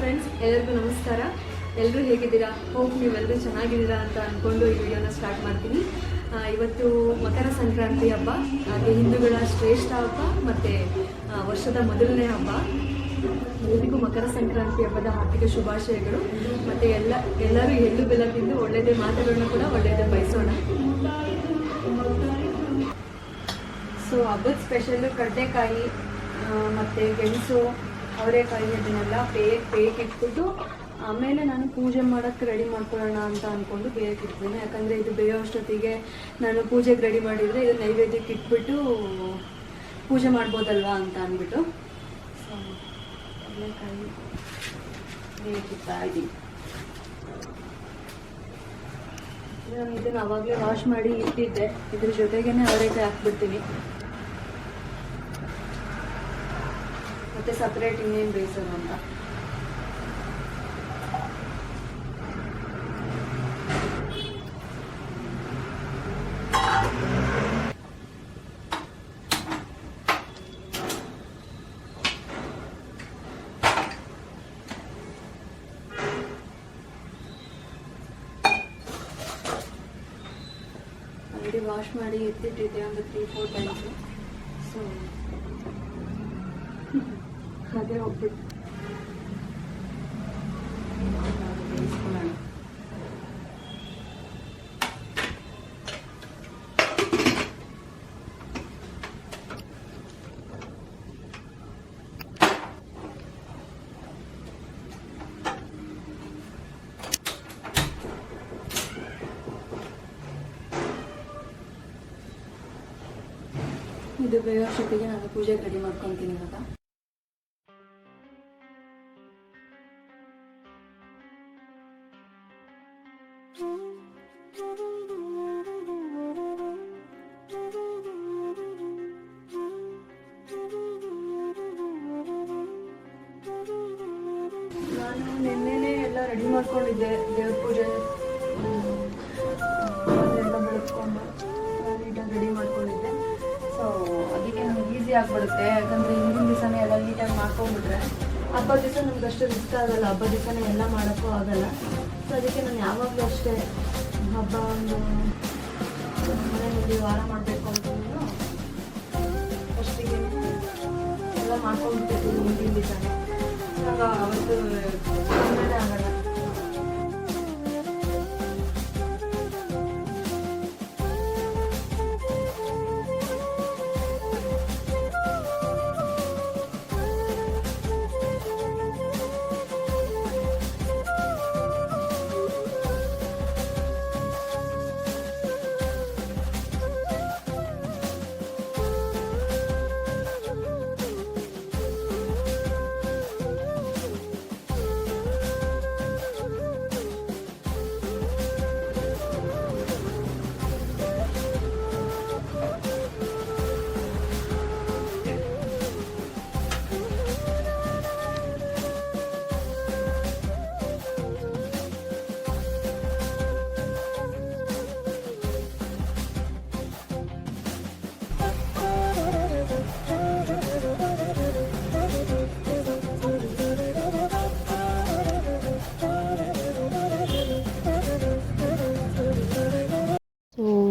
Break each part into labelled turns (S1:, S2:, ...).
S1: Friends, ಎಲ್ಲರಿಗೂ ನಮಸ್ಕಾರ. ಎಲ್ಲರೂ ಹೇಗಿದ್ದೀರಾ? ಹೋಪ್ ನೀವೆಲ್ಲರೂ ಚೆನ್ನಾಗಿದ್ದೀರಾ ಅಂತ ಅಂದ್ಕೊಂಡು ಈ ವಿಡಿಯೋನ ಸ್ಟಾರ್ಟ್ ಮಾಡ್ತೀನಿ. ಇವತ್ತು ಮಕರ ಸಂಕ್ರಾಂತಿ ಹಬ್ಬ, ಹಾಗೆ ಹಿಂದೂಗಳ ಶ್ರೇಷ್ಠ ಹಬ್ಬ ಮತ್ತು ವರ್ಷದ ಮೊದಲನೇ ಹಬ್ಬ. ಎಲ್ಲರಿಗೂ ಮಕರ ಸಂಕ್ರಾಂತಿ ಹಬ್ಬದ ಹಾರ್ದಿಕ ಶುಭಾಶಯಗಳು. ಮತ್ತು ಎಲ್ಲರೂ ಎಳ್ಳು ಬೆಲ್ಲ ತಿಂದು ಒಳ್ಳೆಯದೇ ಮಾತುಗಳನ್ನ ಕೂಡ ಒಳ್ಳೆಯದೇ ಬಯಸೋಣ. ಸೊ ಹಬ್ಬದ ಸ್ಪೆಷಲ್ಲು ಕಡಲೆಕಾಯಿ ಮತ್ತು ಗೆಣಸು, ಅವರೆಕಾಯಿ ಅದನ್ನೆಲ್ಲ ಬೇಯಕ್ಕೆ ಇಟ್ಬಿಟ್ಟು ಆಮೇಲೆ ನಾನು ಪೂಜೆ ಮಾಡೋಕ್ಕೆ ರೆಡಿ ಮಾಡ್ಕೊಳ್ಳೋಣ ಅಂತ ಅಂದ್ಕೊಂಡು ಬೇಯಕ್ಕೆ ಇಡ್ತೀನಿ. ಯಾಕಂದರೆ ಇದು ಬೇಯೋ ಅಷ್ಟೊತ್ತಿಗೆ ನಾನು ಪೂಜೆಗೆ ರೆಡಿ ಮಾಡಿದರೆ ಇದು ನೈವೇದ್ಯಕ್ಕೆ ಇಟ್ಬಿಟ್ಟು ಪೂಜೆ ಮಾಡ್ಬೋದಲ್ವಾ ಅಂತ ಅಂದ್ಬಿಟ್ಟು ಸೊ ಕಡಲೆಕಾಯಿ ಬೇಯಕ್ಕೆ ಇಡ್ತಾ ಇದ್ದೀನಿ. ನಾನು ಇದನ್ನು ಆವಾಗಲೇ ವಾಶ್ ಮಾಡಿ ಇಟ್ಟಿದ್ದೆ. ಇದ್ರ ಜೊತೆಗೇ ಅವರೆಕಾಯಿ ಹಾಕ್ಬಿಡ್ತೀನಿ. ಮತ್ತು ಸಪ್ರೇಟ್ ಇನ್ನೇನು ಬೇಯಿಸೋದು ಅಂತ. ಆಲ್ರೆಡಿ ವಾಶ್ ಮಾಡಿ ಎತ್ತಿಟ್ಟಿದ್ದೆ ಒಂದು 3-4 ಟೈಮ್ಸು. ಸೊ ಅದೇ ಹೋಗ್ಬಿಟ್ಟು ಬೇಯಿಸ್ಕೊಳ್ಳೋಣ. ಇದು ಬೇಯೋ ಅಷ್ಟೊತ್ತಿಗೆ ನಾನು ಪೂಜೆಗೆ ರೆಡಿ ಮಾಡ್ಕೊತೀನಿ. ಇವಾಗ ನಾನು ನಿನ್ನೆನೇ ಎಲ್ಲ ರೆಡಿ ಮಾಡ್ಕೊಂಡಿದ್ದೆ. ದೇವ್ರ ಪೂಜೆ ಎಲ್ಲ ಬೆಳೆಸ್ಕೊಂಡು ನೀಟಾಗಿ ರೆಡಿ ಮಾಡ್ಕೊಂಡಿದ್ದೆ. ಸೊ ಅದಕ್ಕೆ ನಮ್ಗೆ ಈಸಿ ಆಗಿಬಿಡುತ್ತೆ. ಯಾಕಂದರೆ ಹಿಂದಿನ ದಿವಸನೇ ಎಲ್ಲ ನೀಟಾಗಿ ಮಾಡ್ಕೊಂಡ್ಬಿಟ್ರೆ ಹಬ್ಬದ ದಿವಸ ನಮ್ಗೆ ಅಷ್ಟು ಇಷ್ಟ ಆಗಲ್ಲ. ಹಬ್ಬದ ದಿವಸನೇ ಎಲ್ಲ ಮಾಡೋಕ್ಕೂ ಆಗಲ್ಲ. ಸೊ ಅದಕ್ಕೆ ನಾನು ಯಾವಾಗಲೂ ಅಷ್ಟೇ ಹಬ್ಬ ಒಂದು ಮನೆಯಲ್ಲಿ ವಾರ ಮಾಡಬೇಕು ಅಂತಂದು ಫಸ್ಟಿಗೆ ಎಲ್ಲ ಮಾಡ್ಕೊಂಡ್ಬಿಟ್ಟಿರ್ತೀವಿ ಹಿಂದಿನ ದಿವಸನೇ. ಇವಾಗ ಅವತ್ತು ತೊಂದರೆ ಆಗಲ್ಲ.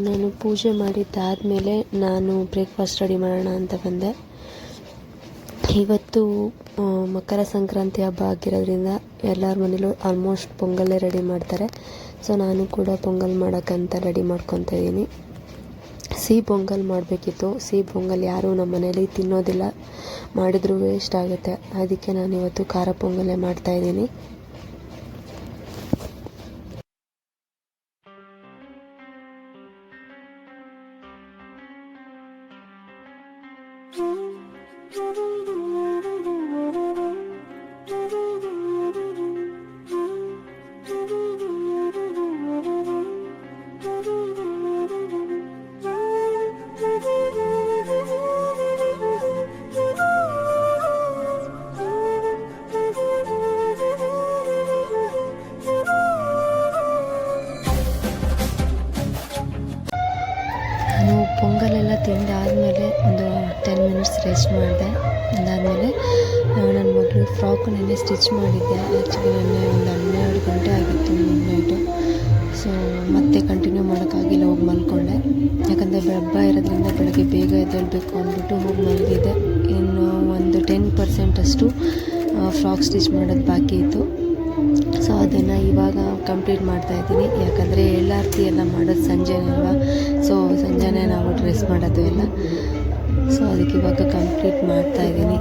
S2: ನಾನು ಪೂಜೆ ಮಾಡಿದ್ದಾದಮೇಲೆ ನಾನು ಬ್ರೇಕ್ಫಾಸ್ಟ್ ರೆಡಿ ಮಾಡೋಣ ಅಂತ ಬಂದೆ. ಇವತ್ತು ಮಕರ ಸಂಕ್ರಾಂತಿ ಹಬ್ಬ ಆಗಿರೋದ್ರಿಂದ ಎಲ್ಲರ ಮನೇಲೂ ಆಲ್ಮೋಸ್ಟ್ ಪೊಂಗಲ್ಲೇ ರೆಡಿ ಮಾಡ್ತಾರೆ. ಸೊ ನಾನು ಕೂಡ ಪೊಂಗಲ್ ಮಾಡೋಕ್ಕಂತ ರೆಡಿ ಮಾಡ್ಕೊತಾ ಇದ್ದೀನಿ. ಸಿಹಿ ಪೊಂಗಲ್ ಮಾಡಬೇಕಿತ್ತು. ಸಿಹಿ ಪೊಂಗಲ್ ಯಾರೂ ನಮ್ಮ ಮನೇಲಿ ತಿನ್ನೋದಿಲ್ಲ, ಮಾಡಿದ್ರೂ ವೇಸ್ಟ್ ಆಗುತ್ತೆ. ಅದಕ್ಕೆ ನಾನು ಇವತ್ತು ಖಾರ ಪೊಂಗಲ್ಲೇ ಮಾಡ್ತಾಯಿದ್ದೀನಿ.
S3: ಪೊಂಗಲೆಲ್ಲ ತಿಂದಾದಮೇಲೆ ಒಂದು 10 ಮಿನಿಟ್ಸ್ ರೆಸ್ಟ್ ಮಾಡಿದೆ. ಅದಾದಮೇಲೆ
S2: ನನ್ನ ಮಗಳು ಫ್ರಾಕ್ ನೆನ್ನೆ ಸ್ಟಿಚ್ ಮಾಡಿದ್ದೆ. ಆ್ಯಕ್ಚುಲಿ ನೆನ್ನೆ ಒಂದು 12 ಗಂಟೆ ಆಗಿತ್ತು ನೈಟು. ಸೊ ಮತ್ತೆ ಕಂಟಿನ್ಯೂ ಮಾಡೋಕ್ಕಾಗಿಲ್ಲ, ಹೋಗಿ ಮಲ್ಕೊಂಡೆ. ಯಾಕಂದರೆ ಹಬ್ಬ ಇರೋದ್ರಿಂದ ಬೆಳಗ್ಗೆ ಬೇಗ ಎದ್ದೇಳಬೇಕು ಅಂದ್ಬಿಟ್ಟು ಹೋಗಿ ಮಲಗಿದೆ. ಇನ್ನು ಒಂದು 10% ಅಷ್ಟು ಫ್ರಾಕ್ ಸ್ಟಿಚ್ ಮಾಡೋದು ಬಾಕಿ ಇತ್ತು. ಸೊ ಅದನ್ನು ಇವಾಗ ಕಂಪ್ಲೀಟ್ ಮಾಡ್ತಾಯಿದ್ದೀನಿ. ಯಾಕಂದರೆ ಎಳ್ಳಾರತಿ ಎಲ್ಲ ಮಾಡೋದು ಸಂಜೆನೇ ಅಲ್ವಾ. ಸೊ ಸಂಜೆನೇ ನಾವು ಡ್ರೆಸ್ ಮಾಡೋದು ಎಲ್ಲ. ಸೊ ಅದಕ್ಕೆ ಇವಾಗ ಕಂಪ್ಲೀಟ್ ಮಾಡ್ತಾಯಿದ್ದೀನಿ.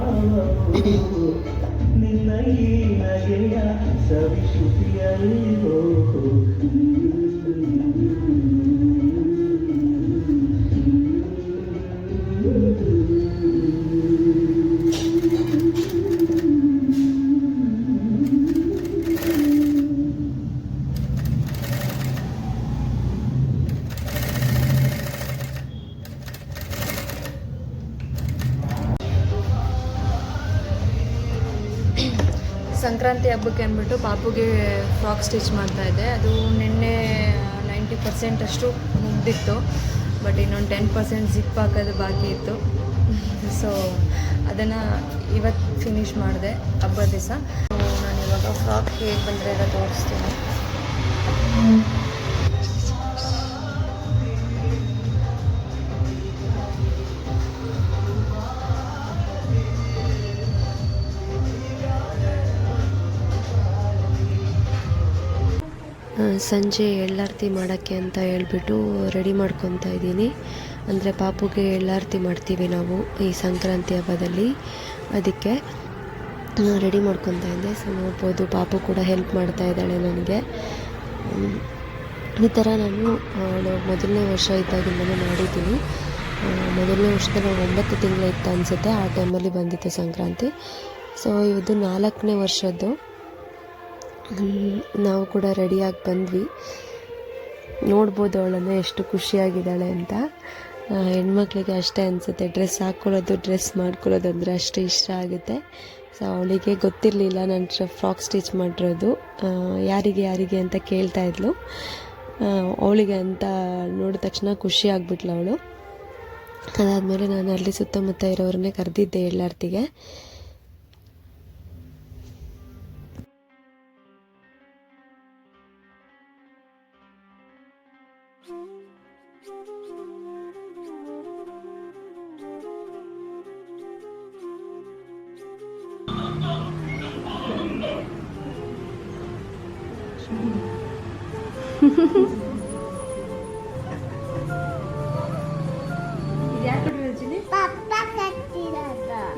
S2: ಸಂಕ್ರಾಂತಿ ಹಬ್ಬಕ್ಕೆ ಅಂದ್ಬಿಟ್ಟು ಪಾಪುಗೆ ಫ್ರಾಕ್ ಸ್ಟಿಚ್ ಮಾಡ್ತಾಯಿದ್ದೆ. ಅದು ನಿನ್ನೆ 90% ಅಷ್ಟು ಮುಗ್ದಿತ್ತು. ಬಟ್ ಇನ್ನೊಂದು 10% ಜಿಪ್ ಹಾಕೋದು ಬಾಕಿ ಇತ್ತು. ಸೊ ಅದನ್ನು ಇವತ್ತು ಫಿನಿಷ್ ಮಾಡಿದೆ ಹಬ್ಬದ ದಿವಸ. ನಾನು ಇವಾಗ ಫ್ರಾಕ್ ಹೇಗೆ ಬಂದರೆ ಎಲ್ಲ ತೋರಿಸ್ತೀನಿ. ಸಂಜೆ ಎಳ್ಳಾರತಿ ಮಾಡೋಕ್ಕೆ ಅಂತ ಹೇಳ್ಬಿಟ್ಟು ರೆಡಿ ಮಾಡ್ಕೊತಾ ಇದ್ದೀನಿ. ಅಂದರೆ ಪಾಪುಗೆ ಎಳ್ಳಾರತಿ ಮಾಡ್ತೀವಿ ನಾವು ಈ ಸಂಕ್ರಾಂತಿ ಹಬ್ಬದಲ್ಲಿ. ಅದಕ್ಕೆ ರೆಡಿ ಮಾಡ್ಕೊತಾ ಇದ್ದೆ. ಸೊ ನೋಡ್ಬೋದು ಪಾಪು ಕೂಡ ಹೆಲ್ಪ್ ಮಾಡ್ತಾ ಇದ್ದಾಳೆ ನನಗೆ. ಈ ಥರ ನಾನು ಮೊದಲನೇ ವರ್ಷ ಇದ್ದಾಗಿಂದಲೇ ಮಾಡಿದ್ದೀನಿ. ಮೊದಲನೇ ವರ್ಷದಲ್ಲಿ 9 ತಿಂಗಳು ಇತ್ತು ಅನಿಸುತ್ತೆ. ಆ ಟೈಮಲ್ಲಿ ಬಂದಿತ್ತು ಸಂಕ್ರಾಂತಿ. ಸೊ ಇದು 4ನೇ ವರ್ಷದ್ದು. ನಾವು ಕೂಡ ರೆಡಿಯಾಗಿ ಬಂದ್ವಿ. ನೋಡ್ಬೋದು ಅವಳನ್ನು ಎಷ್ಟು ಖುಷಿಯಾಗಿದ್ದಾಳೆ ಅಂತ. ಹೆಣ್ಮಕ್ಳಿಗೆ ಅಷ್ಟೇ ಅನಿಸುತ್ತೆ, ಡ್ರೆಸ್ ಹಾಕ್ಕೊಳ್ಳೋದು, ಡ್ರೆಸ್ ಮಾಡ್ಕೊಳ್ಳೋದು ಅಂದರೆ ಅಷ್ಟು ಇಷ್ಟ ಆಗುತ್ತೆ. ಸೊ ಅವಳಿಗೆ ಗೊತ್ತಿರಲಿಲ್ಲ ನಾನು ಫ್ರಾಕ್ ಸ್ಟಿಚ್ ಮಾಡಿರೋದು. ಯಾರಿಗೆ ಅಂತ ಕೇಳ್ತಾ ಇದ್ಲು. ಅವಳಿಗೆ ಅಂತ ನೋಡಿದ ತಕ್ಷಣ ಖುಷಿ ಆಗಿಬಿಟ್ಲು ಅವಳು. ಅದಾದಮೇಲೆ ನಾನು ಅಲ್ಲಿ ಸುತ್ತಮುತ್ತ ಇರೋರನ್ನೇ ಕರೆದಿದ್ದೆ ಎಳ್ಳಾರತಿಗೆ.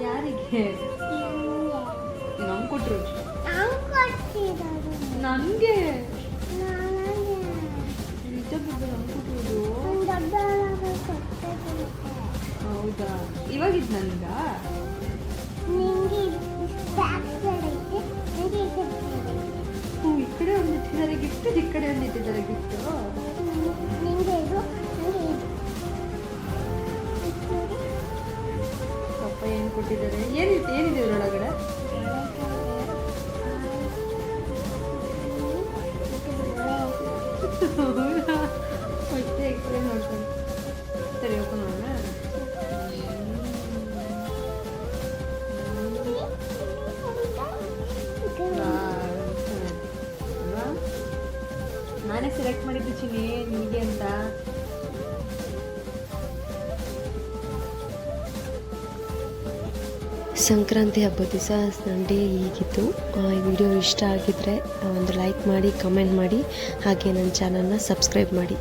S2: ಯಾರಿಗೆ ನಂಗೆ ಕೊಟ್ಟರು? ನನಗೆ ಹೌದಾ? ಇವಾಗಿದ್ದು ನನಗ ಈ ಕಡೆ ಒಂದು ಇಟ್ಟಿದ್ದಾರೆ ಗಿಫ್ಟ್, ಈ ಕಡೆ ಒಂದು ಇಟ್ಟಿದ್ದಾರೆ ಗಿಫ್ಟ್. ಪಪ್ಪ ಏನು ಕೊಟ್ಟಿದ್ದಾರೆ? ಏನಿದೆ ಇದರೊಳಗಡೆ? ಮತ್ತೆ ಎಕ್ಸ್ಪ್ಲೇನ್ ಮಾಡ್ಕೊಂಡು ಸರಿ ಓಪನ್ ಮಾಡೋಣ. ನಾನೇ ಸೆಲೆಕ್ಟ್ ಮಾಡಿದ್ದು ಚಿನ್ನಿ ನಿಮಗೆ ಅಂತ. ಸಂಕ್ರಾಂತಿ ಹಬ್ಬದ ದಿವಸ ಸಂಡೇ ಹೀಗಿತ್ತು. ಈ ವಿಡಿಯೋ ಇಷ್ಟ ಆಗಿದ್ದರೆ ಒಂದು ಲೈಕ್ ಮಾಡಿ, ಕಮೆಂಟ್ ಮಾಡಿ, ಹಾಗೆ ನನ್ನ ಚಾನಲ್ನ ಸಬ್ಸ್ಕ್ರೈಬ್ ಮಾಡಿ.